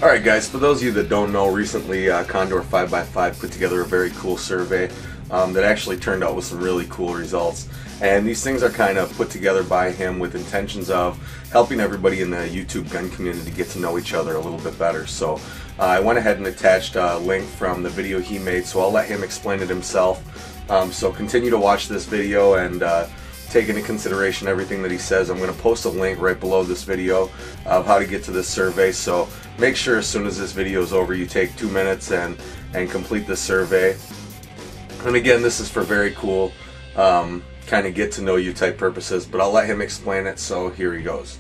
Alright guys, for those of you that don't know, recently condor5x5 put together a very cool survey that actually turned out with some really cool results. And these things are kind of put together by him with intentions of helping everybody in the YouTube gun community get to know each other a little bit better. So I went ahead and attached a link from the video he made, so I'll let him explain it himself. So continue to watch this video and take into consideration everything that he says. I'm going to post a link right below this video of how to get to this survey, so make sure as soon as this video is over you take 2 minutes and complete this survey. And again, this is for very cool kind of get to know you type purposes, but I'll let him explain it, so here he goes.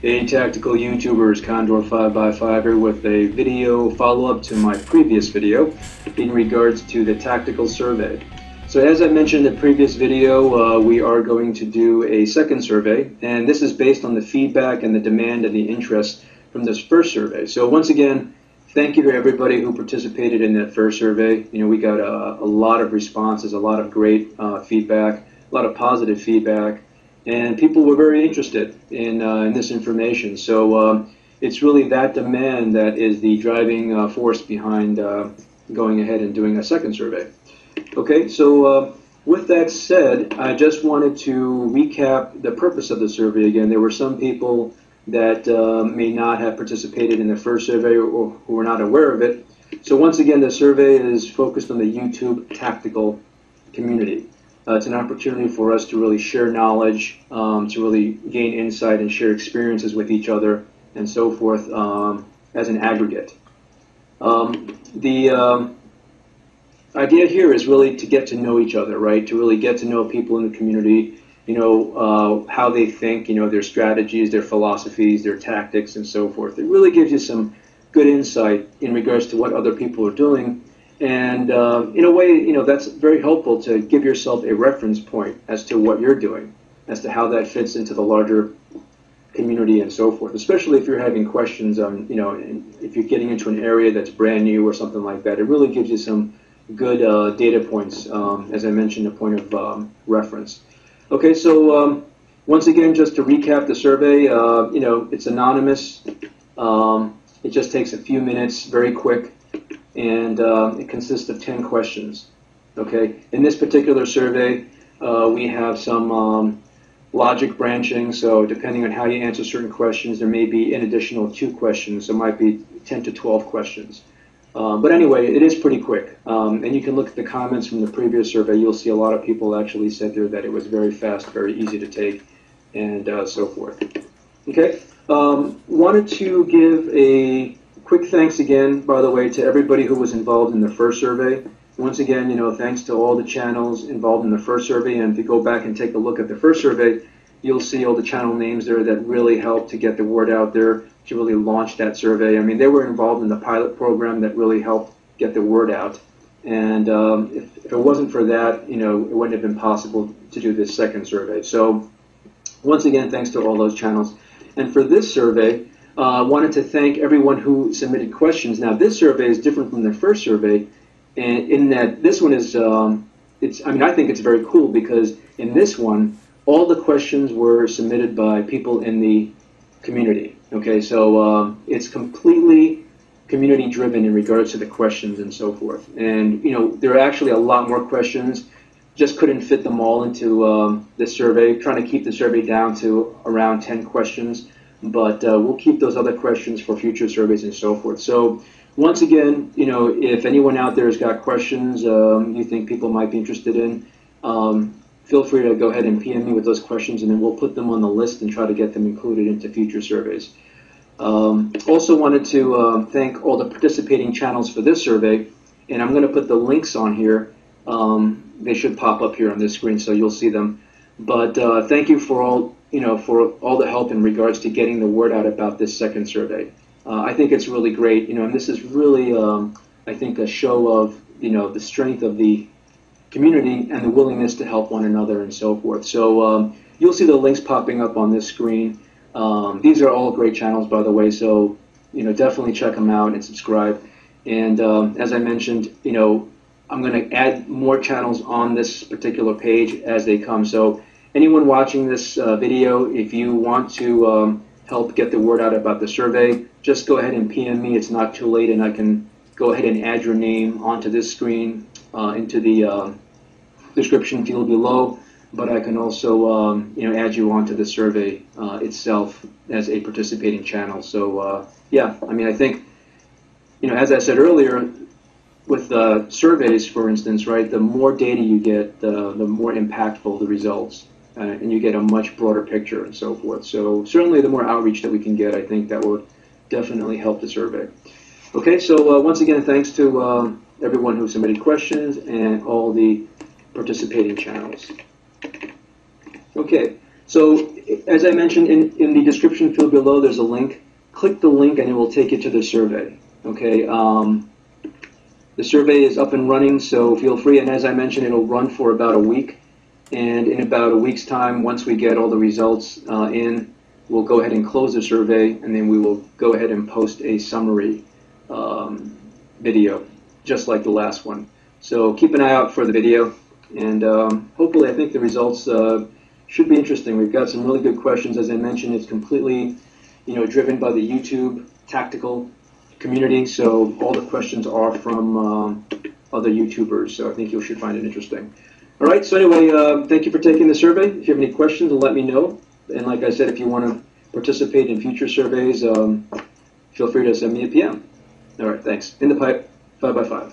Hey tactical YouTubers, condor5x5 here with a video follow-up to my previous video in regards to the tactical survey. So as I mentioned in the previous video, we are going to do a second survey, and this is based on the feedback and the demand and the interest from this first survey. So once again, thank you to everybody who participated in that first survey. You know, we got a lot of responses, a lot of great feedback, a lot of positive feedback, and people were very interested in this information. So it's really that demand that is the driving force behind going ahead and doing a second survey. Okay, so with that said, I just wanted to recap the purpose of the survey again. There were some people that may not have participated in the first survey or who were not aware of it. So once again, the survey is focused on the YouTube tactical community. It's an opportunity for us to really share knowledge, to really gain insight and share experiences with each other and so forth as an aggregate. The idea here is really to get to know each other, right? To really get to know people in the community, you know, how they think, you know, their strategies, their philosophies, their tactics, and so forth. It really gives you some good insight in regards to what other people are doing. And in a way, you know, that's very helpful to give yourself a reference point as to what you're doing, as to how that fits into the larger community and so forth, especially if you're having questions on, you know, if you're getting into an area that's brand new or something like that. It really gives you some good data points, as I mentioned, a point of reference. Okay, so once again, just to recap the survey, you know, it's anonymous. It just takes a few minutes, very quick, and it consists of 10 questions. Okay, in this particular survey, we have some logic branching, so depending on how you answer certain questions, there may be an additional 2 questions, so it might be 10 to 12 questions. But anyway, it is pretty quick, and you can look at the comments from the previous survey. You'll see a lot of people actually said there that it was very fast, very easy to take, and so forth. Okay, wanted to give a quick thanks again, by the way, to everybody who was involved in the first survey. Once again, you know, thanks to all the channels involved in the first survey, and if you go back and take a look at the first survey, you'll see all the channel names there that really helped to get the word out there, to really launch that survey. I mean, they were involved in the pilot program that really helped get the word out. And if it wasn't for that, you know, it wouldn't have been possible to do this second survey. So once again, thanks to all those channels. And for this survey, I wanted to thank everyone who submitted questions. Now, this survey is different from the first survey, and in that this one is, I mean, I think it's very cool because in this one, all the questions were submitted by people in the community. Okay, so it's completely community driven in regards to the questions and so forth. And, you know, there are actually a lot more questions. Just couldn't fit them all into this survey, trying to keep the survey down to around 10 questions. But we'll keep those other questions for future surveys and so forth. So once again, you know, if anyone out there has got questions you think people might be interested in, feel free to go ahead and PM me with those questions, and then we'll put them on the list and try to get them included into future surveys. Also wanted to thank all the participating channels for this survey, and I'm going to put the links on here. They should pop up here on this screen, so you'll see them. But thank you for all, you know, for all the help in regards to getting the word out about this second survey. I think it's really great, you know, and this is really, I think, a show of, you know, the strength of the community and the willingness to help one another and so forth. So you'll see the links popping up on this screen. These are all great channels, by the way, so, you know, definitely check them out and subscribe. And as I mentioned, you know, I'm going to add more channels on this particular page as they come. So anyone watching this video, if you want to help get the word out about the survey, just go ahead and PM me. It's not too late, and I can go ahead and add your name onto this screen into the description field below. But I can also add you onto the survey itself as a participating channel. So yeah, I mean, I think, as I said earlier, with surveys, for instance, right, the more data you get, the more impactful the results, and you get a much broader picture and so forth. So certainly the more outreach that we can get, I think that would definitely help the survey. Okay, so once again, thanks to everyone who submitted questions and all the participating channels. Okay, so as I mentioned, in the description field below, there's a link. Click the link and it will take you to the survey. Okay, the survey is up and running, so feel free, and as I mentioned, it'll run for about a week. And in about a week's time, once we get all the results in, we'll go ahead and close the survey, and then we will go ahead and post a summary video, just like the last one. So keep an eye out for the video, and hopefully I think the results should be interesting. We've got some really good questions. As I mentioned, it's completely driven by the YouTube tactical community, so all the questions are from other YouTubers, so I think you should find it interesting. All right, so anyway, thank you for taking the survey. If you have any questions, let me know. And like I said, if you want to participate in future surveys, feel free to send me a PM. All right, thanks. In the pipe, 5x5.